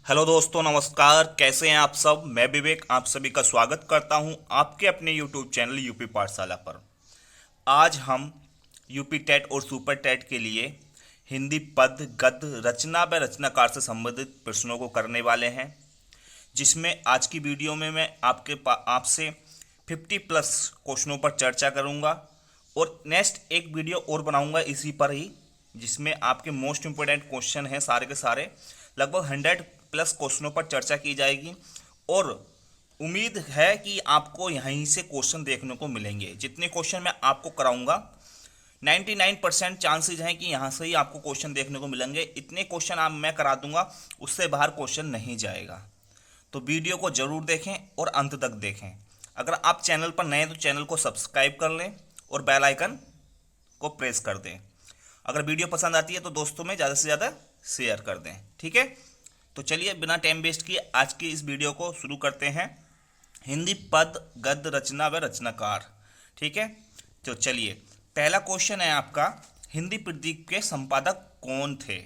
Hello दोस्तों, नमस्कार। कैसे हैं आप सब। मैं विवेक आप सभी का स्वागत करता हूं आपके अपने यूट्यूब चैनल यूपी पाठशाला पर। आज हम यूपी टेट और सुपर टेट के लिए हिंदी पद गद्य रचना व रचनाकार से संबंधित प्रश्नों को करने वाले हैं, जिसमें आज की वीडियो में मैं आपसे 50 प्लस क्वेश्चनों पर चर्चा करूंगा और नेक्स्ट एक वीडियो और बनाऊंगा इसी पर ही, जिसमें आपके मोस्ट इम्पोर्टेंट क्वेश्चन हैं सारे के सारे। लगभग 100 प्लस क्वेश्चनों पर चर्चा की जाएगी और उम्मीद है कि आपको यहीं से क्वेश्चन देखने को मिलेंगे। जितने क्वेश्चन मैं आपको कराऊंगा 99% चांसेज हैं कि यहाँ से ही आपको क्वेश्चन देखने को मिलेंगे। इतने क्वेश्चन आप मैं करा दूंगा, उससे बाहर क्वेश्चन नहीं जाएगा। तो वीडियो को जरूर देखें और अंत तक देखें। अगर आप चैनल पर नए हैं तो चैनल को सब्सक्राइब कर लें और बेल आइकन को प्रेस कर दें। अगर वीडियो पसंद आती है तो दोस्तों में ज़्यादा से ज़्यादा शेयर कर दें। ठीक है, तो चलिए बिना टाइम वेस्ट किए आज की इस वीडियो को शुरू करते हैं। हिंदी पद गद्य रचना व रचनाकार। ठीक है, तो चलिए पहला क्वेश्चन है आपका, हिंदी प्रदीप के संपादक कौन थे।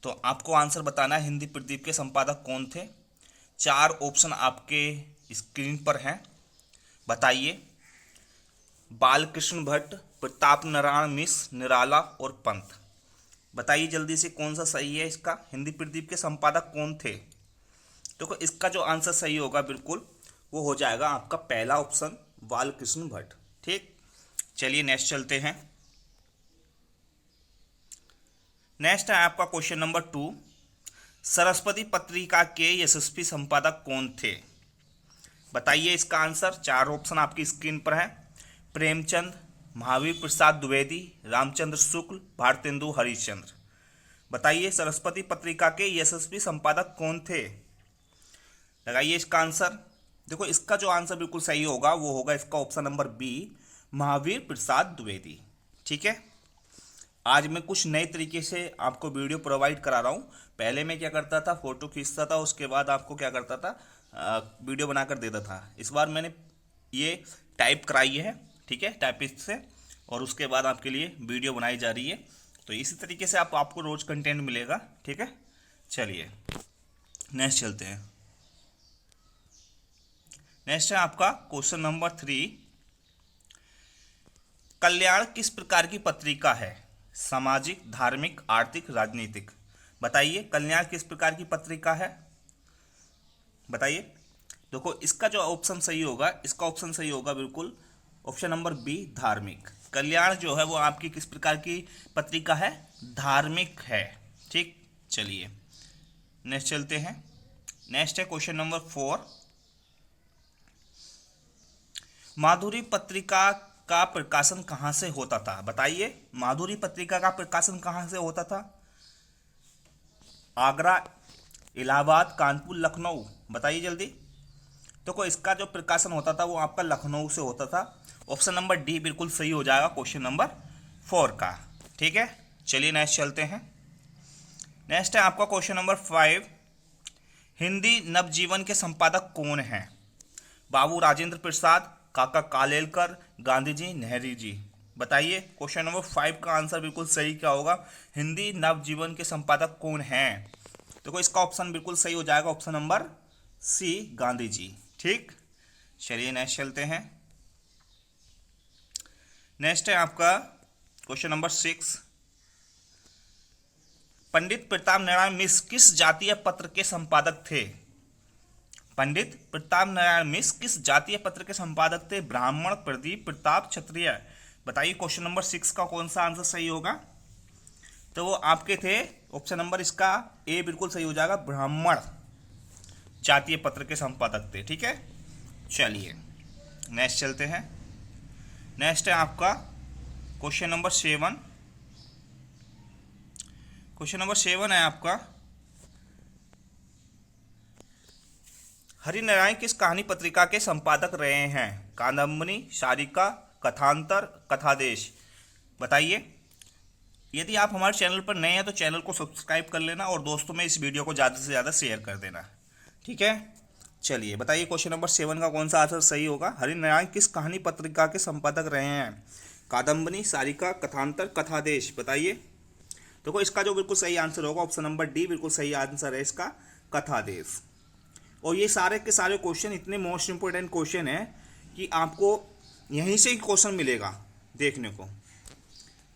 तो आपको आंसर बताना है हिंदी प्रदीप के संपादक कौन थे। 4 ऑप्शन आपके स्क्रीन पर हैं, बताइए। बालकृष्ण भट्ट, प्रताप नारायण मिश्र, निराला और पंत। बताइए जल्दी से कौन सा सही है इसका। हिंदी प्रदीप के संपादक कौन थे। देखो इसका जो आंसर सही होगा बिल्कुल वो हो जाएगा आपका पहला ऑप्शन, बालकृष्ण भट्ट। ठीक, चलिए नेक्स्ट चलते हैं। नेक्स्ट है आपका क्वेश्चन नंबर 2, सरस्वती पत्रिका के यशस्वी संपादक कौन थे। बताइए इसका आंसर। 4 ऑप्शन आपकी स्क्रीन पर है। प्रेमचंद, महावीर प्रसाद द्विवेदी, रामचंद्र शुक्ल, भारतेंदु हरिश्चंद्र। बताइए सरस्वती पत्रिका के यशस्वी संपादक कौन थे। लगाइए इसका आंसर। देखो इसका जो आंसर बिल्कुल सही होगा वो होगा इसका option number B, Mahavir Prasad Dwivedi. ठीक है, आज मैं कुछ नए तरीके से आपको वीडियो प्रोवाइड करा रहा हूँ। पहले मैं क्या करता था, फोटो खींचता था, उसके बाद आपको क्या करता था, वीडियो बनाकर देता था। इस बार मैंने ये टाइप कराई है, ठीक है, टाइपिस्ट से, और उसके बाद आपके लिए वीडियो बनाई जा रही है। तो इसी तरीके से आपको रोज कंटेंट मिलेगा। ठीक है, चलिए नेक्स्ट चलते हैं। नेक्स्ट है आपका क्वेश्चन नंबर 3, कल्याण किस प्रकार की पत्रिका है। सामाजिक, धार्मिक, आर्थिक, राजनीतिक। बताइए कल्याण किस प्रकार की पत्रिका है। बताइए। देखो इसका जो ऑप्शन सही होगा, इसका ऑप्शन सही होगा बिल्कुल ऑप्शन नंबर बी, धार्मिक। कल्याण जो है वो आपकी किस प्रकार की पत्रिका है, धार्मिक है। ठीक, चलिए नेक्स्ट चलते हैं। नेक्स्ट है क्वेश्चन नंबर 4, माधुरी पत्रिका का प्रकाशन कहां से होता था। बताइए माधुरी पत्रिका का प्रकाशन कहां से होता था। आगरा, इलाहाबाद, कानपुर, लखनऊ। बताइए जल्दी। तो इसका जो प्रकाशन होता था वो आपका लखनऊ से होता था। ऑप्शन नंबर डी बिल्कुल सही हो जाएगा क्वेश्चन नंबर 4 का। ठीक है, चलिए नेक्स्ट चलते हैं। नेक्स्ट है आपका क्वेश्चन नंबर 5, हिंदी नवजीवन के संपादक कौन हैं। बाबू राजेंद्र प्रसाद, काका कालेलकर, गांधी जी, नेहरू जी। बताइए क्वेश्चन नंबर 5 का आंसर बिल्कुल सही क्या होगा, हिंदी नवजीवन के संपादक कौन हैं। तो इसका ऑप्शन बिल्कुल सही हो जाएगा ऑप्शन नंबर सी, गांधी जी। ठीक, चलिए नेक्स्ट चलते हैं। नेक्स्ट है आपका क्वेश्चन नंबर 6, पंडित प्रताप नारायण मिश्र किस जातीय पत्र के संपादक थे। पंडित प्रताप नारायण मिश्र किस जातीय पत्र के संपादक थे। ब्राह्मण, प्रदीप, प्रताप, क्षत्रिय। बताइए क्वेश्चन नंबर 6 का कौन सा आंसर सही होगा। तो वो आपके थे ऑप्शन नंबर इसका ए बिल्कुल सही हो जाएगा, ब्राह्मण जातीय पत्र के संपादक थे। ठीक है, चलिए नेक्स्ट चलते हैं। नेक्स्ट है आपका क्वेश्चन नंबर 7। क्वेश्चन नंबर 7 है आपका, हरिनारायण किस कहानी पत्रिका के संपादक रहे हैं। कादम्बनी, सारिका, कथांतर, कथादेश। बताइए। यदि आप हमारे चैनल पर नए हैं तो चैनल को सब्सक्राइब कर लेना और दोस्तों में इस वीडियो को ज़्यादा से ज़्यादा शेयर कर देना। ठीक है, चलिए बताइए क्वेश्चन नंबर 7 का कौन सा आंसर सही होगा। हरिनारायण किस कहानी पत्रिका के संपादक रहे हैं। कादम्बनी, सारिका, कथांतर, कथादेश। बताइए। देखो इसका जो बिल्कुल सही आंसर होगा ऑप्शन नंबर डी बिल्कुल सही आंसर है इसका, कथादेश। और ये सारे के सारे क्वेश्चन इतने मोस्ट इंपोर्टेंट क्वेश्चन है कि आपको यहीं से ही क्वेश्चन मिलेगा देखने को।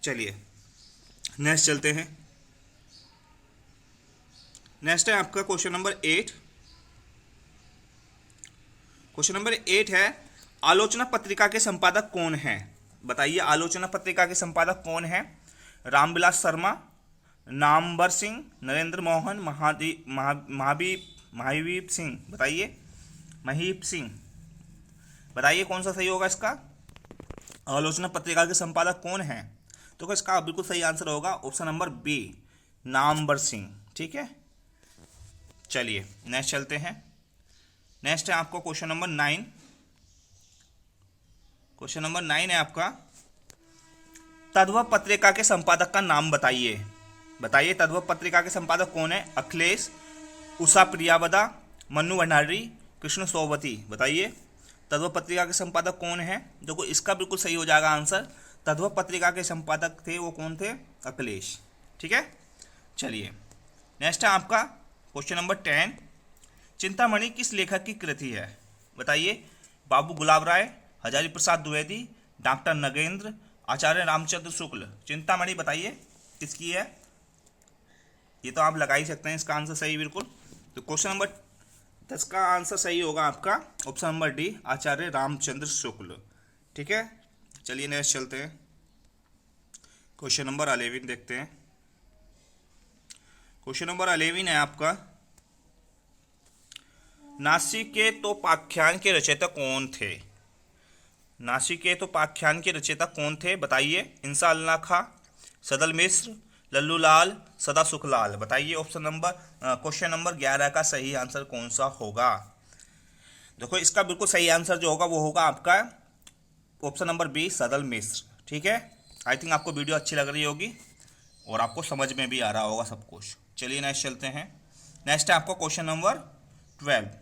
चलिए नेक्स्ट चलते हैं। नेक्स्ट है आपका क्वेश्चन नंबर 8। क्वेश्चन नंबर 8 है, आलोचना पत्रिका के संपादक कौन है? बताइए, आलोचना पत्रिका के संपादक कौन है? रामविलास शर्मा, नामवर सिंह, नरेंद्र मोहन, महावीर सिंह। बताइए, महीप सिंह। बताइए कौन सा सही होगा इसका? आलोचना पत्रिका के संपादक कौन है? तो इसका बिल्कुल सही आंसर होगा option number B, Namvar Singh. ठीक है, चलिए नेक्स्ट चलते हैं। नेक्स्ट है आपको क्वेश्चन नंबर 9। क्वेश्चन नंबर 9 है आपका, तद्भव पत्रिका के संपादक का नाम बताइए। बताइए तद्भव पत्रिका के संपादक कौन है? अखिलेश, उषा प्रियावदा, मन्नू भंडारी, कृष्ण सोबती। बताइए तद्भव पत्रिका के संपादक कौन है? देखो इसका बिल्कुल सही हो जाएगा आंसर। तद्भव पत्रिका के संपादक थे वो कौन थे? अखिलेश। ठीक है, चलिए नेक्स्ट है आपका क्वेश्चन नंबर 10। चिंतामणि किस लेखक की कृति है? बताइए, बाबू गुलाब राय, हजारी प्रसाद द्विवेदी, डॉक्टर नगेंद्र, आचार्य रामचंद्र शुक्ल। चिंतामणि बताइए किसकी है? ये तो आप लगा ही सकते हैं इसका आंसर सही बिल्कुल। तो क्वेश्चन नंबर 10 का आंसर सही होगा आपका ऑप्शन नंबर डी, आचार्य रामचंद्र शुक्ल। ठीक है, चलिए नेक्स्ट चलते हैं। क्वेश्चन नंबर 11 देखते हैं। क्वेश्चन नंबर 11 है आपका, नासिकेतोपाख्यान के रचयिता कौन थे? नासिकेतोपाख्यान के रचयिता कौन थे? बताइए, इंसा अल्लाह खां, सदल मिश्र, लल्लू लाल, सदा सुखलाल। बताइए ऑप्शन नंबर क्वेश्चन नंबर 11 का सही आंसर कौन सा होगा? देखो इसका बिल्कुल सही आंसर जो होगा वो होगा आपका ऑप्शन नंबर बी, सदल मिश्र। ठीक है, आई थिंक आपको वीडियो अच्छी लग रही होगी और आपको समझ में भी आ रहा होगा सब कुछ। चलिए नेक्स्ट चलते हैं। नेक्स्ट है आपको क्वेश्चन नंबर 12।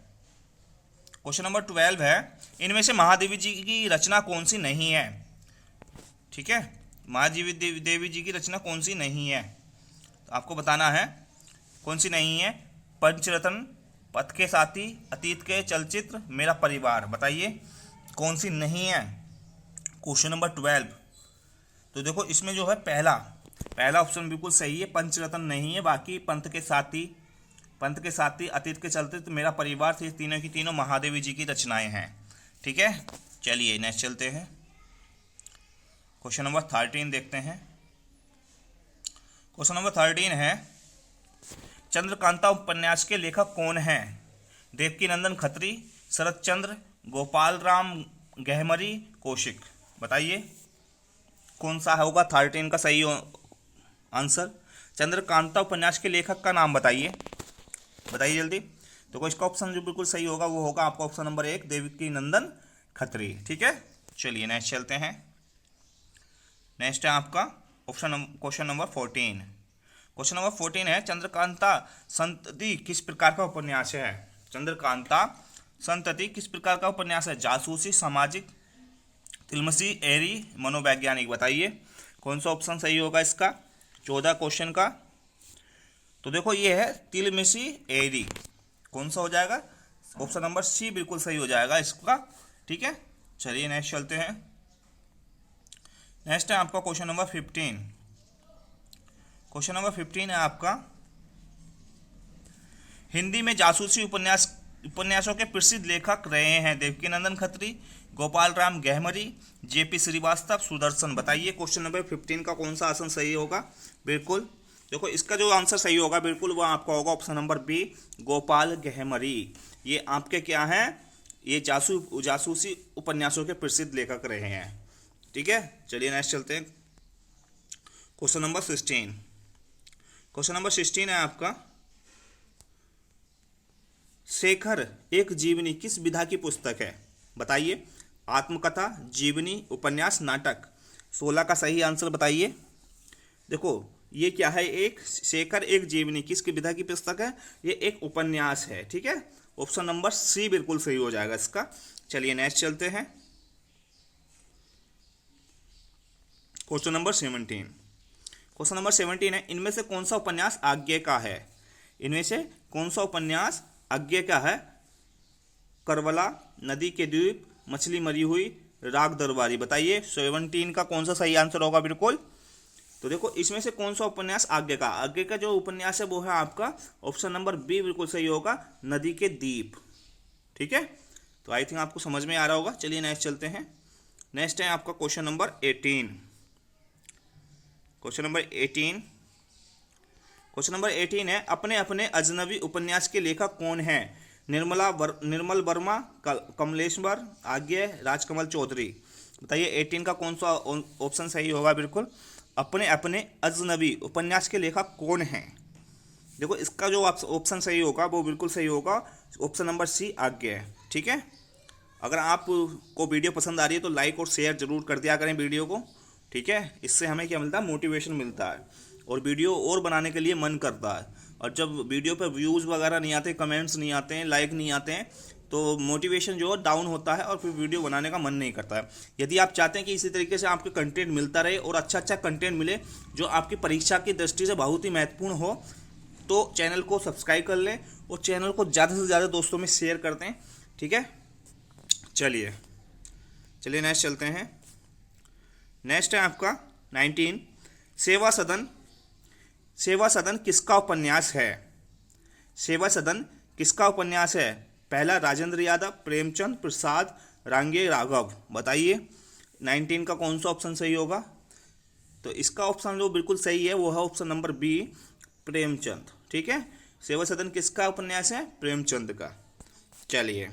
क्वेश्चन नंबर 12 है, इनमें से महादेवी जी की रचना कौन सी नहीं है? ठीक है, महादेवी जी की रचना कौन सी नहीं है? तो आपको बताना है कौन सी नहीं है। पंचरत्न, पथ के साथी, अतीत के चलचित्र, मेरा परिवार। बताइए कौन सी नहीं है? Question number 12। तो देखो इसमें जो है पहला ऑप्शन बिल्कुल सही है, पंचरत्न नहीं है। बाकी पंथ के साथी, अतीत के चलचित्र, मेरा परिवार से तीनों की तीनों महादेवी जी की रचनाएं हैं। ठीक है, चलिए नेक्स्ट चलते हैं। क्वेश्चन नंबर 13 देखते हैं। क्वेश्चन नंबर 13 है, चंद्रकांता उपन्यास के लेखक कौन हैं? देवकीनंदन खत्री, शरद चंद्र, गोपाल राम गहमरी, कौशिक। बताइए कौन सा होगा 13 का सही आंसर? चंद्रकांता उपन्यास के लेखक का नाम बताइए जल्दी। तो इसका ऑप्शन जो बिल्कुल सही होगा वो होगा आपका ऑप्शन नंबर 1, देवकीनंदन खत्री। ठीक है, चलिए नेक्स्ट चलते हैं। नेक्स्ट है आपका क्वेश्चन नंबर 14। क्वेश्चन नंबर 14 है, चंद्रकांता संतति किस प्रकार का उपन्यास है? चंद्रकांता संतति किस प्रकार का उपन्यास है? जासूसी, सामाजिक, तिलमसी, एरी, मनोवैज्ञानिक। बताइए कौन सा ऑप्शन सही होगा इसका 14 क्वेश्चन का? तो देखो ये है तिलमिशी एरी। कौन सा हो जाएगा? ऑप्शन नंबर सी बिल्कुल सही हो जाएगा इसका। ठीक है, चलिए नेक्स्ट चलते हैं। नेक्स्ट है आपका क्वेश्चन नंबर 15। क्वेश्चन नंबर 15 है आपका, हिंदी में जासूसी उपन्यासों के प्रसिद्ध लेखक रहे हैं देवकीनंदन खत्री, गोपाल राम गहमरी, जेपी श्रीवास्तव, सुदर्शन। बताइए क्वेश्चन नंबर 15 का कौन सा आंसर सही होगा? बिल्कुल देखो इसका जो आंसर सही होगा बिल्कुल वो आपका होगा option number B, Gopal Gahmari. ये आपके क्या हैं? ये जासूसी उपन्यासों के प्रसिद्ध लेखक रहे हैं। ठीक है, चलिए नेक्स्ट चलते हैं। Question number 16। क्वेश्चन नंबर 16 है आपका, शेखर एक जीवनी किस विधा की पुस्तक है? बताइए, आत्मकथा, जीवनी, उपन्यास, नाटक। 16 का सही आंसर बताइए। देखो ये क्या है, एक शेखर एक जीवनी किसकी विधा की पुस्तक है? ये एक उपन्यास है। ठीक है, ऑप्शन नंबर सी बिल्कुल सही हो जाएगा इसका। चलिए नेक्स्ट चलते हैं। Question number 17। क्वेश्चन नंबर 17 है, इनमें से कौन सा उपन्यास आज्ञे का है? इनमें से कौन सा उपन्यास आज्ञे का है? करबला, नदी के द्वीप, मछली मरी हुई, राग दरबारी। बताइए 17 का कौन सा सही आंसर होगा बिल्कुल। तो देखो इसमें से कौन सा उपन्यास आज्ञे का? आज्ञे का जो उपन्यास है वो है आपका ऑप्शन नंबर बी बिल्कुल सही होगा, नदी के द्वीप। ठीक है, तो आई थिंक आपको समझ में आ रहा होगा। चलिए नेक्स्ट चलते हैं। नेक्स्ट है आपका question number 18। Question number 18, question number 18 है, अपने अपने अजनबी उपन्यास के लेखक कौन हैं? निर्मल वर्मा, कमलेश्वर, आज्ञे, राजकमल चौधरी। बताइए 18 का कौन सा ऑप्शन सही होगा बिल्कुल। अपने अपने अजनबी उपन्यास के लेखक कौन हैं? देखो इसका जो ऑप्शन सही होगा वो बिल्कुल सही होगा, ऑप्शन नंबर सी आज्ञे है। ठीक है, अगर आपको वीडियो पसंद आ रही है तो लाइक और शेयर जरूर कर दिया करें वीडियो को। ठीक है, इससे हमें क्या मिलता है? मोटिवेशन मिलता है और वीडियो और बनाने के लिए मन करता है। और जब वीडियो पर व्यूज़ वगैरह नहीं आते, कमेंट्स नहीं आते हैं, लाइक नहीं आते हैं, तो मोटिवेशन जो है डाउन होता है और फिर वीडियो बनाने का मन नहीं करता है। यदि आप चाहते हैं कि इसी तरीके से आपके कंटेंट मिलता रहे और अच्छा अच्छा कंटेंट मिले जो आपकी परीक्षा की दृष्टि से बहुत ही महत्वपूर्ण हो, तो चैनल को सब्सक्राइब कर लें और चैनल को ज़्यादा से ज़्यादा दोस्तों में शेयर कर दें। ठीक है, चलिए नेक्स्ट चलते हैं। नेक्स्ट है आपका 19, सेवा सदन। सेवा सदन किसका उपन्यास है? सेवा सदन किसका उपन्यास है? पहला राजेंद्र यादव, प्रेमचंद, प्रसाद, रांगे, राघव। बताइए 19 का कौन सा ऑप्शन सही होगा। तो इसका ऑप्शन जो बिल्कुल सही है वो है ऑप्शन नंबर बी, प्रेमचंद। ठीक है, सेवा सदन किसका उपन्यास है? प्रेमचंद का। चलिए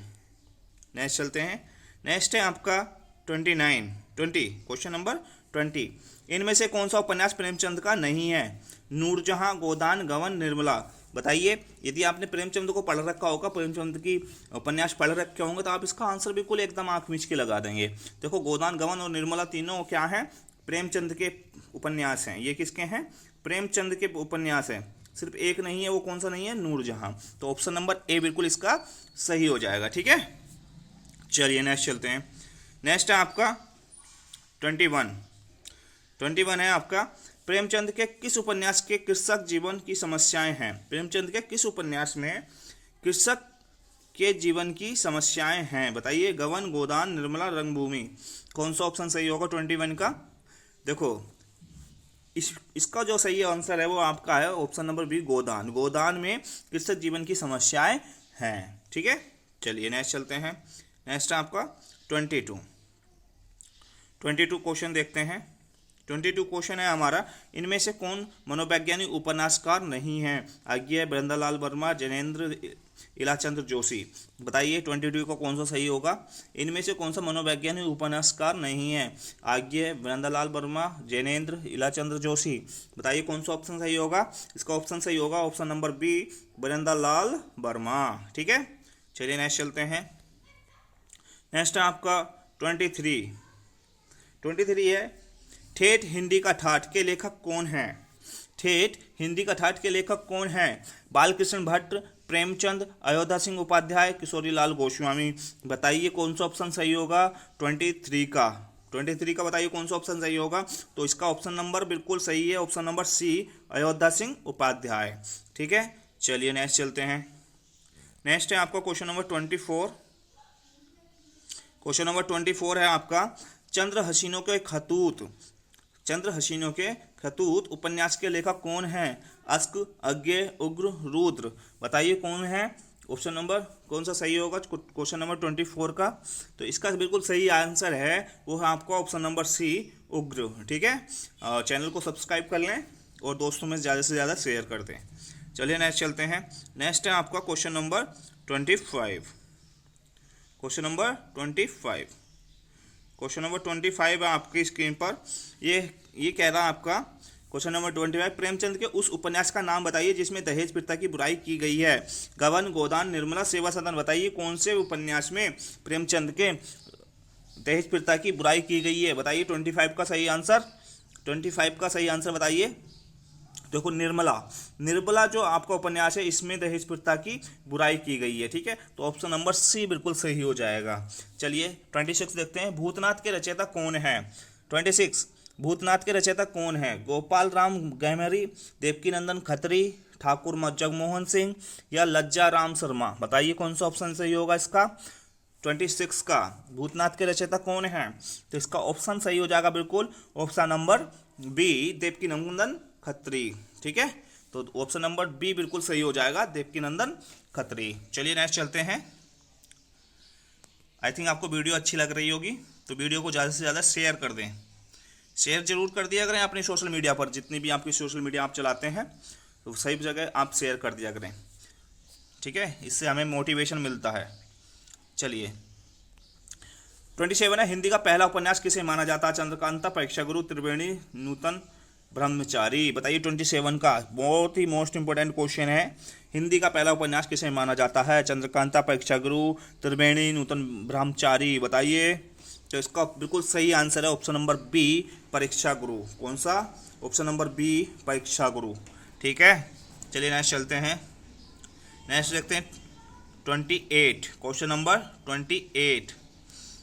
नेक्स्ट चलते हैं। नेक्स्ट है आपका 20, क्वेश्चन नंबर 20, इनमें से कौन सा उपन्यास प्रेमचंद का नहीं है? नूरजहां, गोदान, गबन, निर्मला। बताइए यदि आपने प्रेमचंद को पढ़ रखा होगा, प्रेमचंद की उपन्यास पढ़ रखे होंगे, तो आप इसका आंसर बिल्कुल एकदम आंख मीच के लगा देंगे। देखो गोदान, गबन और निर्मला तीनों क्या हैं? प्रेमचंद के उपन्यास हैं। ये किसके हैं? प्रेमचंद के उपन्यास हैं। सिर्फ एक नहीं है, वो कौन सा नहीं है? नूरजहां। तो ऑप्शन नंबर ए बिल्कुल इसका सही हो जाएगा। ठीक है, चलिए नेक्स्ट चलते हैं। नेक्स्ट है आपका 21 है आपका, प्रेमचंद के किस उपन्यास के कृषक जीवन की समस्याएं हैं? प्रेमचंद के किस उपन्यास में कृषक के जीवन की समस्याएं हैं? बताइए गबन, गोदान, निर्मला, रंगभूमि। कौन सा ऑप्शन सही होगा 21 का? देखो इसका जो सही आंसर है वो आपका है ऑप्शन नंबर बी, गोदान। गोदान में कृषक जीवन की समस्याएं हैं। ठीक है, चलिए नेक्स्ट चलते हैं। नेक्स्ट आपका 22 क्वेश्चन देखते हैं। 22 क्वेश्चन है हमारा, इनमें से कौन मनोवैज्ञानिक उपन्यासकार नहीं है? आज्ञे, वृंदालाल वर्मा, जैनेन्द्र, इलाचंद्र जोशी। बताइए 22 का कौन सा सही होगा। इनमें से कौन सा मनोवैज्ञानिक उपन्यासकार नहीं है? आज्ञे, वृंदालाल वर्मा, जैनेन्द्र, इलाचंद्र जोशी। बताइए कौन सा ऑप्शन सही होगा। इसका ऑप्शन सही होगा ऑप्शन नंबर बी, वृंदालाल वर्मा। ठीक है, चलिए नेक्स्ट चलते हैं। नेक्स्ट है आपका 23 है, ठेठ हिंदी का ठाठ के लेखक कौन हैं? ठेठ हिंदी का ठाठ के लेखक कौन हैं? बालकृष्ण भट्ट, प्रेमचंद, अयोध्या सिंह उपाध्याय, किशोरीलाल गोस्वामी। बताइए कौन सा ऑप्शन सही होगा 23 का। 23 का बताइए कौन सा ऑप्शन सही होगा। तो इसका ऑप्शन नंबर बिल्कुल सही है, option number C, Ayodhya Singh Upadhyay. ठीक है, चलिए नेक्स्ट चलते हैं। नेक्स्ट है आपका क्वेश्चन नंबर 24। क्वेश्चन नंबर 24 है आपका, चंद्र हसीनों के खतूत उपन्यास के लेखक कौन हैं? अस्क, अज्ञे, उग्र, रुद्र। बताइए कौन है। ऑप्शन नंबर कौन सा सही होगा क्वेश्चन नंबर 24 का। तो इसका बिल्कुल सही आंसर है वो है आपका ऑप्शन नंबर सी, उग्र। ठीक है, चैनल को सब्सक्राइब कर लें और दोस्तों में ज़्यादा से ज़्यादा शेयर कर दें। चलिए नेक्स्ट चलते हैं। नेक्स्ट है आपका क्वेश्चन नंबर 25। क्वेश्चन नंबर 25 है आपकी स्क्रीन पर। ये कह रहा है आपका क्वेश्चन नंबर 25, प्रेमचंद के उस उपन्यास का नाम बताइए जिसमें दहेज प्रथा की बुराई की गई है। गबन, गोदान, निर्मला, सेवा सदन। बताइए कौन से उपन्यास में प्रेमचंद के दहेज प्रथा की बुराई की गई है। बताइए 25 का सही आंसर। 25 का सही आंसर बताइए। देखो निर्मला जो आपका उपन्यास है इसमें दहेज प्रथा की बुराई की गई है। ठीक है, तो ऑप्शन नंबर सी बिल्कुल सही हो जाएगा। चलिए 26 देखते हैं, भूतनाथ के रचयिता कौन है। 26 भूतनाथ के रचयिता कौन है? गोपाल राम गहमरी, देवकीनंदन खत्री, ठाकुर जगमोहन सिंह या लज्जा राम शर्मा? बताइए कौन सा ऑप्शन सही होगा इसका। 26 का भूतनाथ के रचयिता कौन है? तो इसका ऑप्शन सही हो जाएगा बिल्कुल option number B, Devkinandan Khatri. ठीक है, तो ऑप्शन नंबर बी बिल्कुल सही हो जाएगा, देवकीनंदन खत्री। चलिए नेक्स्ट चलते हैं। आई थिंक आपको वीडियो अच्छी लग रही होगी, तो वीडियो को ज़्यादा से ज़्यादा शेयर कर दें। शेयर जरूर कर दिया करें अपनी सोशल मीडिया पर, जितनी भी आपकी सोशल मीडिया आप चलाते हैं तो सही जगह आप शेयर कर दिया करें। ठीक है, इससे हमें मोटिवेशन मिलता है। चलिए 27 है, हिंदी का पहला उपन्यास किसे माना जाता है? चंद्रकांता, परीक्षा गुरु, त्रिवेणी, नूतन ब्रह्मचारी। बताइए 27 का बहुत ही मोस्ट इंपोर्टेंट क्वेश्चन है। हिंदी का पहला उपन्यास किसे माना जाता है? चंद्रकांता, परीक्षा गुरु, त्रिवेणी, नूतन ब्रह्मचारी। बताइए, तो इसका बिल्कुल सही आंसर है ऑप्शन नंबर बी, परीक्षा गुरु। कौन सा? ऑप्शन नंबर बी, परीक्षा गुरु। ठीक है, चलिए नेक्स्ट चलते हैं। नेक्स्ट देखते हैं 28, क्वेश्चन नंबर 28।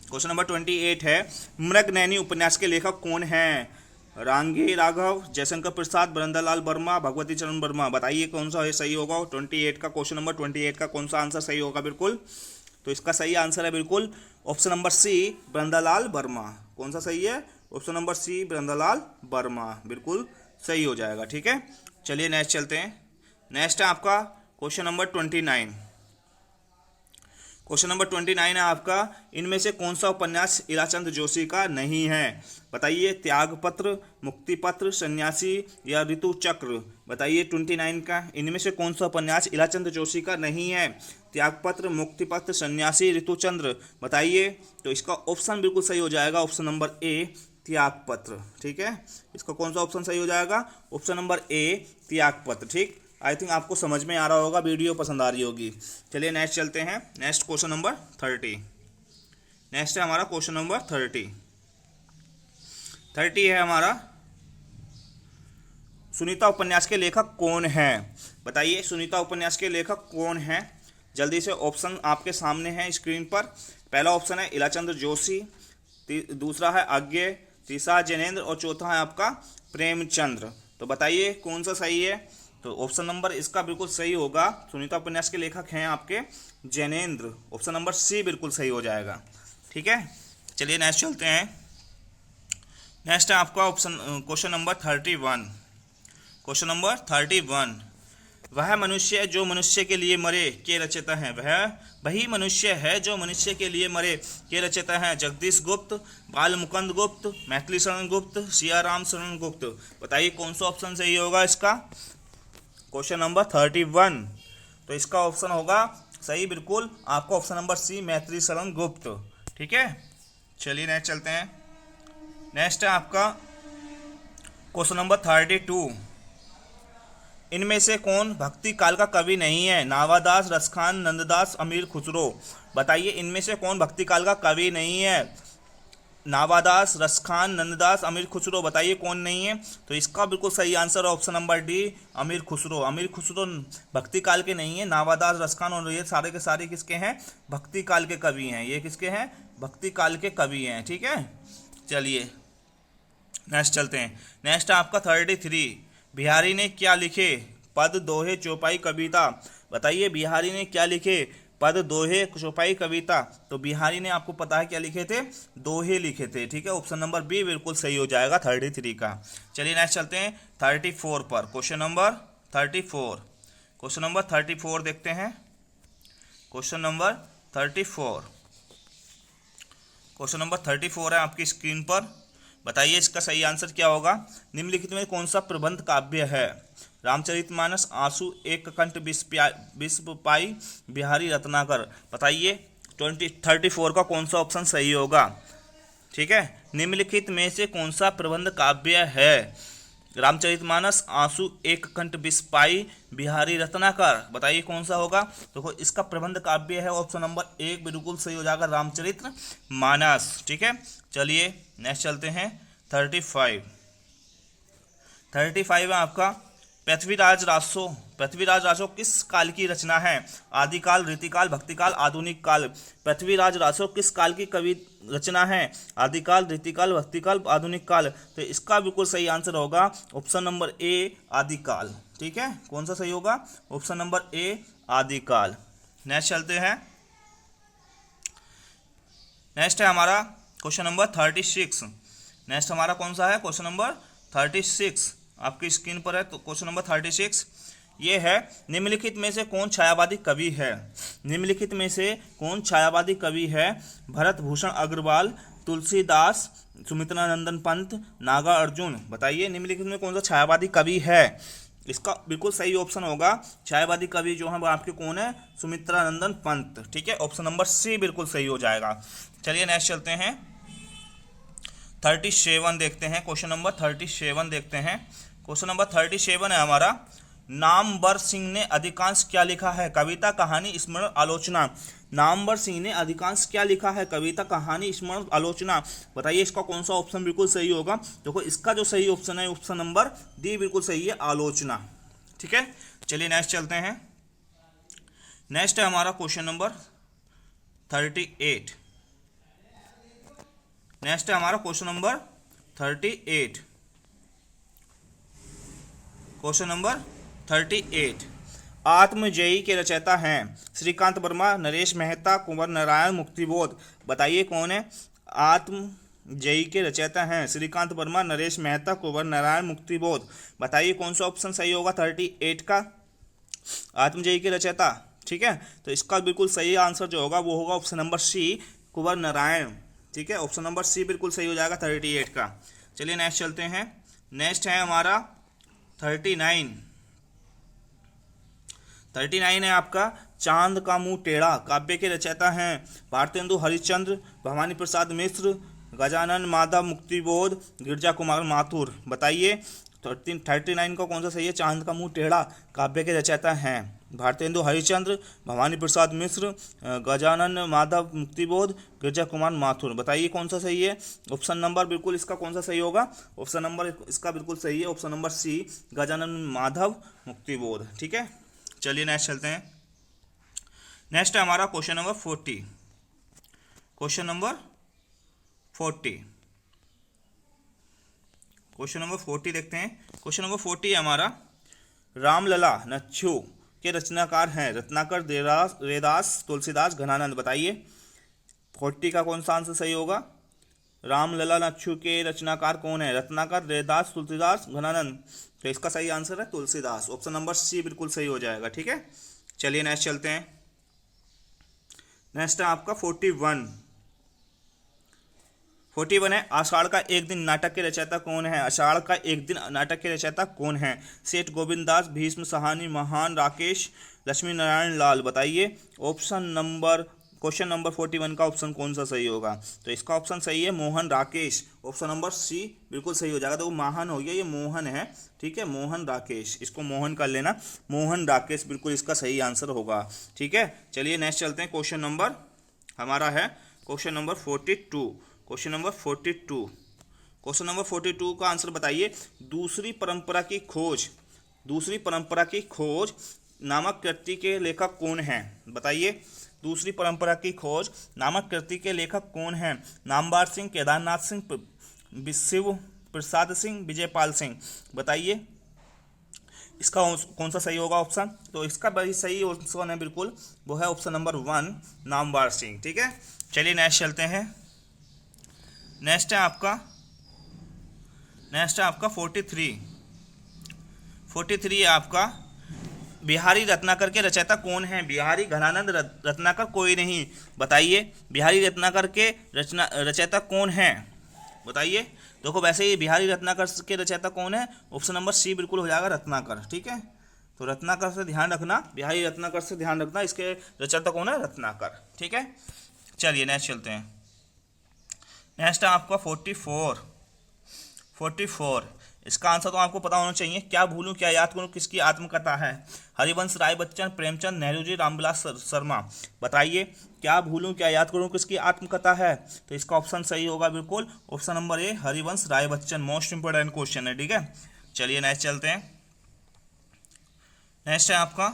क्वेश्चन नंबर 28 है, मृगनयनी उपन्यास के लेखक कौन हैं? रांगे राघव, जयशंकर प्रसाद, बरंदालाल वर्मा, भगवती चरण वर्मा। बताइए कौन सा सही होगा 28 का, क्वेश्चन नंबर 28 का कौन सा आंसर सही होगा बिल्कुल। तो इसका सही आंसर है बिल्कुल ऑप्शन नंबर सी, बरंदालाल वर्मा। कौन सा सही है? ऑप्शन नंबर सी, बरंदालाल वर्मा, बिल्कुल सही हो जाएगा। ठीक है, चलिए नेक्स्ट चलते हैं। नेक्स्ट है आपका क्वेश्चन नंबर 29। क्वेश्चन नंबर 29 है आपका, इनमें से कौन सा उपन्यास इलाचंद जोशी का नहीं है? बताइए, त्यागपत्र, मुक्तिपत्र, सन्यासी या ऋतु चक्र। बताइए 29 का इनमें से कौन सा उपन्यास इलाचंद जोशी का नहीं है? त्यागपत्र, मुक्तिपत्र, सन्यासी, ऋतुचंद्र। बताइए, तो इसका ऑप्शन बिल्कुल सही हो जाएगा ऑप्शन नंबर ए, त्यागपत्र। ठीक है, इसका कौन सा ऑप्शन सही हो जाएगा? ऑप्शन नंबर ए, त्यागपत्र। ठीक, आई थिंक आपको समझ में आ रहा होगा, वीडियो पसंद आ रही होगी। चलिए नेक्स्ट चलते हैं। Next question number 30। नेक्स्ट है हमारा क्वेश्चन नंबर 30 है हमारा, सुनीता उपन्यास के लेखक कौन है? बताइए, सुनीता उपन्यास के लेखक कौन है? जल्दी से ऑप्शन आपके सामने है स्क्रीन पर। पहला ऑप्शन है इलाचंद जोशी, दूसरा है अज्ञे, तीसरा जैनेन्द्र और चौथा है आपका प्रेमचंद्र। तो बताइए कौन सा सही है? तो ऑप्शन नंबर इसका बिल्कुल सही होगा, सुनीता उपन्यास के लेखक हैं आपके जैनेन्द्र। ऑप्शन नंबर सी बिल्कुल सही हो जाएगा। ठीक है, चलिए नेक्स्ट चलते हैं। नेक्स्ट है आपका option question number 31। Question number 31, वह मनुष्य जो मनुष्य के लिए मरे के रचयिता हैं? वही मनुष्य है जो मनुष्य के लिए मरे के रचयिता हैं? जगदीश गुप्त, बालमुकुंद गुप्त, मैथिली शरण गुप्त, सियाराम शरण गुप्त। बताइए कौन सा ऑप्शन सही होगा इसका। क्वेश्चन नंबर 31, तो इसका ऑप्शन होगा सही बिल्कुल आपका ऑप्शन नंबर सी, मैथिली शरण गुप्त। ठीक है, चलिए नेक्स्ट चलते हैं। नेक्स्ट है आपका क्वेश्चन नंबर 32, इनमें से कौन भक्ति काल का कवि नहीं है? नावादास, रसखान, नंददास, अमीर खुसरो। बताइए, इनमें से कौन भक्ति काल का कवि नहीं है? नावादास, रसखान, नंददास, अमीर खुसरो। बताइए कौन नहीं है? तो इसका बिल्कुल सही आंसर है ऑप्शन नंबर डी, अमीर खुसरो। अमीर खुसरो भक्ति काल के नहीं है। नावादास, रसखान और ये सारे के सारे किसके हैं? भक्ति काल के कवि हैं। ये किसके हैं? भक्ति काल के कवि हैं। ठीक है, चलिए नेक्स्ट चलते हैं। नेक्स्ट है आपका 33, बिहारी ने क्या लिखे? पद, दोहे, चौपाई, कविता। बताइए बिहारी ने क्या लिखे? पद, दोहे, चौपाई, कविता। तो बिहारी ने आपको पता है क्या लिखे थे? दोहे लिखे थे। ठीक है, ऑप्शन नंबर बी बिल्कुल सही हो जाएगा 33 का। चलिए नेक्स्ट चलते हैं 34 पर। क्वेश्चन नंबर 34, क्वेश्चन नंबर 34 देखते हैं। क्वेश्चन नंबर 34, क्वेश्चन नंबर 34 है आपकी स्क्रीन पर। बताइए इसका सही आंसर क्या होगा। निम्नलिखित में कौन सा प्रबंध काव्य है? रामचरितमानस, आंसू, एक कंठ, विश्व पाई, बिहारी रत्नाकर। बताइए 34 का कौन सा ऑप्शन सही होगा। ठीक है, निम्नलिखित में से कौन सा प्रबंध काव्य है? रामचरितमानस, आंसू, एक कंठ, विश्व पाई, बिहारी रत्नाकर। बताइए कौन सा होगा। देखो इसका प्रबंध काव्य है ऑप्शन नंबर 1 बिल्कुल सही हो जाएगा, रामचरितमानस। ठीक है, चलिए नेक्स्ट चलते हैं 35 है आपका, पृथ्वीराज रासो पृथ्वीराज रासो किस काल की रचना है? आदिकाल, रीतिकाल, भक्तिकाल, आधुनिक काल। पृथ्वीराज रासो किस काल की कवि रचना है? आदिकाल, रीतिकाल, भक्तिकाल, आधुनिक काल। तो इसका बिल्कुल सही आंसर होगा ऑप्शन नंबर ए, आदिकाल। ठीक है, कौन सा सही होगा? ऑप्शन नंबर ए, आदिकाल। नेक्स्ट चलते हैं। नेक्स्ट है हमारा क्वेश्चन नंबर 36। नेक्स्ट हमारा कौन सा है? क्वेश्चन नंबर 36 आपकी स्क्रीन पर है। तो क्वेश्चन नंबर 36 ये है, निम्नलिखित में से कौन छायावादी कवि है? निम्नलिखित में से कौन छायावादी कवि है? भरत भूषण अग्रवाल, तुलसीदास, सुमित्रा नंदन पंत, नागा अर्जुन। बताइए निम्नलिखित में कौन सा छायावादी कवि है? इसका बिल्कुल सही ऑप्शन होगा, छायावादी कवि जो है वो आपके कौन है? सुमित्रा नंदन पंत। ठीक है, ऑप्शन नंबर सी बिल्कुल सही हो जाएगा। चलिए नेक्स्ट चलते हैं। 37 देखते हैं, क्वेश्चन नंबर 37 देखते हैं। क्वेश्चन नंबर 37 है हमारा, नामवर सिंह ने अधिकांश क्या लिखा है? कविता, कहानी, स्मरण, आलोचना। नामवर सिंह ने अधिकांश क्या लिखा है? कविता, कहानी, स्मरण, आलोचना। बताइए इसका कौन सा ऑप्शन बिल्कुल सही होगा? देखो इसका जो सही ऑप्शन है ऑप्शन नंबर डी बिल्कुल सही है, आलोचना। ठीक है, चलिए नेक्स्ट चलते हैं। नेक्स्ट है हमारा क्वेश्चन नंबर 38। नेक्स्ट है हमारा क्वेश्चन नंबर 38। क्वेश्चन नंबर 38, आत्मजयी के रचयिता हैं श्रीकांत वर्मा, नरेश मेहता, कुंवर नारायण, मुक्तिबोध। बताइए कौन है? आत्मजयी के रचयिता हैं श्रीकांत वर्मा, नरेश मेहता, कुंवर नारायण, मुक्तिबोध। बताइए कौन सा ऑप्शन सही होगा 38 का? आत्मजयी के रचयिता। ठीक है, तो इसका बिल्कुल सही आंसर जो होगा वो होगा ऑप्शन नंबर सी, कुंवर नारायण। ठीक है, ऑप्शन नंबर सी बिल्कुल सही हो जाएगा 38 का। चलिए नेक्स्ट चलते हैं। नेक्स्ट है हमारा 39। 39 है आपका, चांद का मुंह टेढ़ा काव्य के रचयिता हैं भारतेंदु हरिश्चंद्र, भवानी प्रसाद मिश्र, गजानन माधव, मुक्तिबोध, गिरजा कुमार माथुर। बताइए 39 का कौन सा सही है? चांद का मुंह टेढ़ा काव्य के रचयिता हैं भारतेंदु हरिश्चंद्र, भवानी प्रसाद मिश्र, गजानन माधव, मुक्तिबोध, गिरजा कुमार माथुर। बताइए कौन सा सही है? ऑप्शन नंबर बिल्कुल इसका कौन सा सही होगा? ऑप्शन नंबर इसका बिल्कुल सही है, option number C, Gajanan Madhav, Muktibodh. ठीक है, चलिए नेक्स्ट चलते हैं। नेक्स्ट है हमारा question number 40। Question number 40, question number 40 देखते हैं। क्वेश्चन नंबर 40 है हमारा, रामलला नच्छू के रचनाकार हैं रत्नाकर, रेदास, तुलसीदास, घनानंद। बताइए 40 का कौन सा आंसर सही होगा? रामलला नच्छू के रचनाकार कौन है? रत्नाकर, रेदास, तुलसीदास, घनानंद। तो इसका सही आंसर है तुलसीदास, ऑप्शन नंबर सी बिल्कुल सही हो जाएगा। ठीक है, चलिए नेक्स्ट चलते हैं। नेक्स्ट है आपका 41। 41 है, आषाढ़ का एक दिन नाटक के रचयिता कौन है? आषाढ़ का एक दिन नाटक के रचयिता कौन है? सेठ गोविंद दास, भीष्म साहनी, महान, राकेश, लक्ष्मी नारायण लाल। बताइए ऑप्शन नंबर, क्वेश्चन नंबर 41 का ऑप्शन कौन सा सही होगा? तो इसका ऑप्शन सही है Mohan Rakesh, option number C बिल्कुल सही हो जाएगा। तो महान हो गया, ये मोहन है। ठीक है, मोहन राकेश, इसको मोहन कर लेना, मोहन राकेश बिल्कुल इसका सही आंसर होगा। ठीक है, चलिए नेक्स्ट चलते हैं। क्वेश्चन नंबर हमारा है question number 42। Question number 42, question number 42 का आंसर बताइए। दूसरी परंपरा की खोज, दूसरी परंपरा की खोज नामक कृति के लेखक कौन हैं? बताइए दूसरी परंपरा की खोज नामक कृति के लेखक कौन हैं? नामवर सिंह, केदारनाथ सिंह, शिव प्रसाद सिंह, विजयपाल सिंह। बताइए इसका कौन सा सही होगा ऑप्शन? तो इसका बड़ी सही ऑप्शन है बिल्कुल, वो है ऑप्शन नंबर 1, नामवर सिंह। ठीक है, चलिए नेक्स्ट चलते हैं। नेक्स्ट है आपका 43। 43 है आपका, बिहारी रत्नाकर के रचयिता कौन हैं? बिहारी, घनानंद, रत्नाकर, कोई नहीं। बताइए बिहारी रत्नाकर के रचयिता कौन हैं? बताइए। देखो वैसे ही बिहारी रत्नाकर के रचयिता कौन है? ऑप्शन नंबर सी बिल्कुल हो जाएगा, रत्नाकर। ठीक है, तो रत्नाकर से ध्यान रखना, बिहारी रत्नाकर से ध्यान रखना, इसके रचयिता कौन है? रत्नाकर। ठीक है, चलिए नेक्स्ट चलते हैं। नेक्स्ट है आपका 44। 44 इसका आंसर तो आपको पता होना चाहिए। क्या भूलूं क्या याद करूं किसकी आत्मकथा है? हरिवंश राय बच्चन, प्रेमचंद, नेहरू जी, रामविलास शर्मा। बताइए क्या भूलूं क्या याद करूं किसकी आत्मकथा है? तो इसका ऑप्शन सही होगा बिल्कुल, option number A, Harivansh Rai Bachchan. Most important question है। ठीक है, चलिए नेक्स्ट चलते हैं। नेक्स्ट है आपका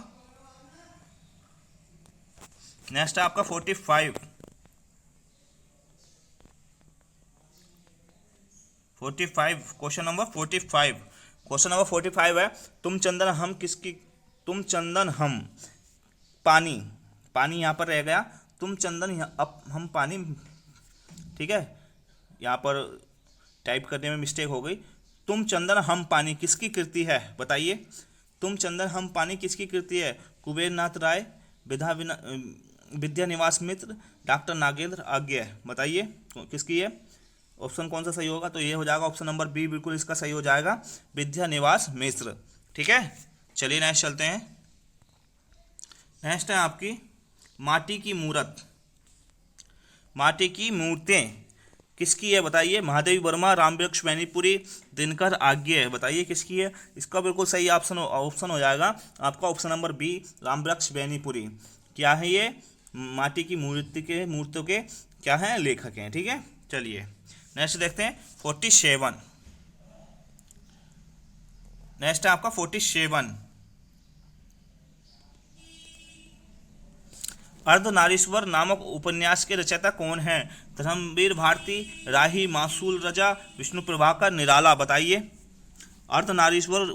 45। 45 क्वेश्चन नंबर 45। क्वेश्चन नंबर 45 है, तुम चंदन हम पानी, पानी यहाँ पर रह गया, तुम चंदन अब हम पानी, ठीक है, यहाँ पर टाइप करने में मिस्टेक हो गई। तुम चंदन हम पानी किसकी कृति है बताइए। तुम चंदन हम पानी किसकी कृति है? कुबेर नाथ राय, विद्यानिवास मित्र, डॉक्टर नागेंद्र आज्ञा। बताइए किसकी है, ऑप्शन कौन सा सही होगा? तो ये हो जाएगा ऑप्शन नंबर बी, बिल्कुल इसका सही हो जाएगा, विद्यानिवास मिश्र। ठीक है, चलिए नेक्स्ट चलते हैं। नेक्स्ट है आपकी माटी की मूर्त। माटी की मूर्तें किसकी है बताइए। महादेवी वर्मा, रामवृक्ष बैनीपुरी, दिनकर आज्ञे। बताइए किसकी है। इसका बिल्कुल सही ऑप्शन हो जाएगा आपका option number B, Ramvriksh Benipuri. क्या है ये? माटी की मूर्तियों के क्या हैं? लेखक हैं। ठीक है, चलिए नेक्स्ट देखते हैं 47। नेक्स्ट है आपका 47। अर्धनारीश्वर नामक उपन्यास के रचयिता कौन है? धर्मवीर भारती, राही मासूल रजा, विष्णु प्रभाकर, निराला। बताइए अर्धनारीश्वर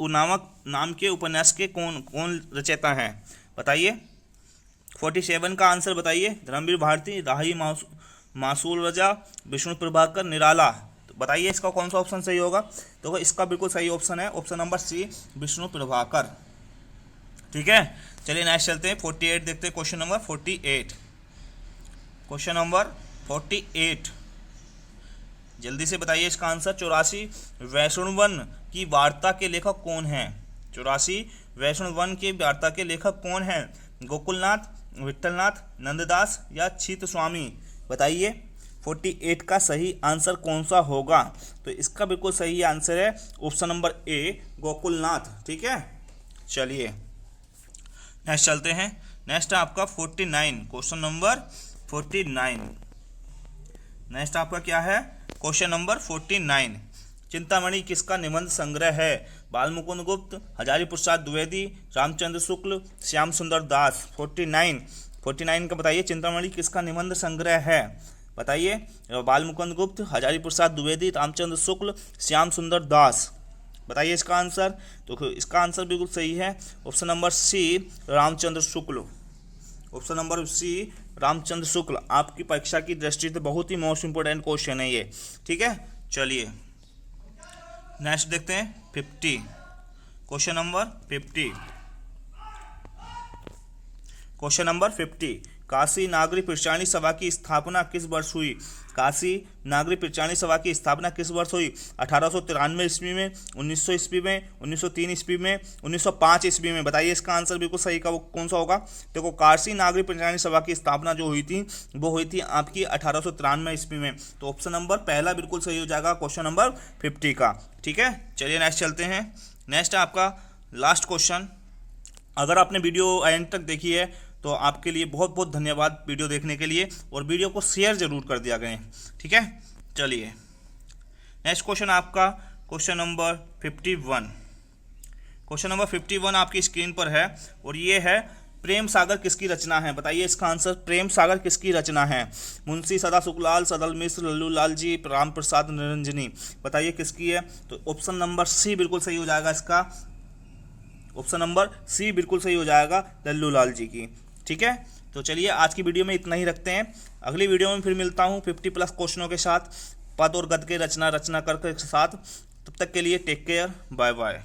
नाम के उपन्यास के कौन रचयिता हैं? बताइए 47 का आंसर बताइए। धर्मवीर भारती, राही मासूल रजा, विष्णु प्रभाकर, निराला। तो बताइए इसका कौन सा ऑप्शन सही होगा। तो इसका बिल्कुल सही ऑप्शन है option number C, Vishnu Prabhakar. ठीक है, चलिए नेक्स्ट चलते हैं 48 देखते हैं। Question number 48। क्वेश्चन नंबर 48 जल्दी से बताइए इसका आंसर। 84 वैष्णवन की वार्ता के लेखक कौन हैं? 84 वैष्णवन की वार्ता के लेखक कौन हैं? गोकुलनाथ, विठलनाथ, नंददास या छीत स्वामी। बताइए 48 का सही आंसर कौन सा होगा। तो इसका बिल्कुल सही आंसर है ऑप्शन नंबर ए, गोकुलनाथ। ठीक है, चलिए नेक्स्ट चलते हैं। नेक्स्ट है आपका 49। Question number 49। नेक्स्ट आपका क्या है? Question number 49। चिंतामणि किसका निबंध संग्रह है? बालमुकुंद गुप्त, हजारी प्रसाद द्विवेदी, रामचंद्र शुक्ल, श्याम सुंदर दास। 49 का बताइए चिंतामणि किसका निबंध संग्रह है? बताइए बालमुकुंद गुप्त, हजारी प्रसाद द्विवेदी, रामचंद्र शुक्ल, श्याम सुंदर दास। बताइए इसका आंसर। तो इसका आंसर बिल्कुल सही है ऑप्शन नंबर सी, रामचंद्र शुक्ल। ऑप्शन नंबर सी, रामचंद्र शुक्ल। आपकी परीक्षा की दृष्टि से बहुत ही मोस्ट इंपोर्टेंट क्वेश्चन है ये। ठीक है, चलिए नेक्स्ट देखते हैं 50। Question number 50। Question number 50। Kashi Nagari Pracharini Sabha की स्थापना किस वर्ष हुई? काशी नागरी पिरचाणी सभा की स्थापना किस वर्ष हुई? 1893 ईस्वी में, 1900 ईस्वी में, 1903 ईस्वी में, 1905 ईस्वी में। बताइए इसका आंसर बिल्कुल सही का वो कौन सा होगा। देखो काशी नागरी पिरचाणी सभा की स्थापना जो हुई थी वो हुई थी आपकी 1893 ईस्वी में। तो ऑप्शन नंबर पहला बिल्कुल सही हो जाएगा क्वेश्चन नंबर 50 का। ठीक है, चलिए नेक्स्ट चलते हैं। नेक्स्ट है आपका लास्ट क्वेश्चन। अगर आपने वीडियो एंड तक देखी है तो आपके लिए बहुत बहुत धन्यवाद वीडियो देखने के लिए, और वीडियो को शेयर जरूर कर दिया करें। ठीक है, चलिए नेक्स्ट क्वेश्चन आपका क्वेश्चन नंबर 51। क्वेश्चन नंबर 51 आपकी स्क्रीन पर है और ये है प्रेम सागर किसकी रचना है? बताइए इसका आंसर। प्रेम सागर किसकी रचना है? मुंशी सदा सुखलाल, सदल मिश्र, लल्लू लाल जी, राम प्रसाद निरंजनी। बताइए किसकी है। तो ऑप्शन नंबर सी बिल्कुल सही हो जाएगा इसका। ऑप्शन नंबर सी बिल्कुल सही हो जाएगा, लल्लू लाल जी की। ठीक है, तो चलिए आज की वीडियो में इतना ही रखते हैं। अगली वीडियो में फिर मिलता हूँ 50+ क्वेश्चनों के साथ, पद और गद के रचना कर के साथ। तब तक के लिए टेक केयर, बाय बाय।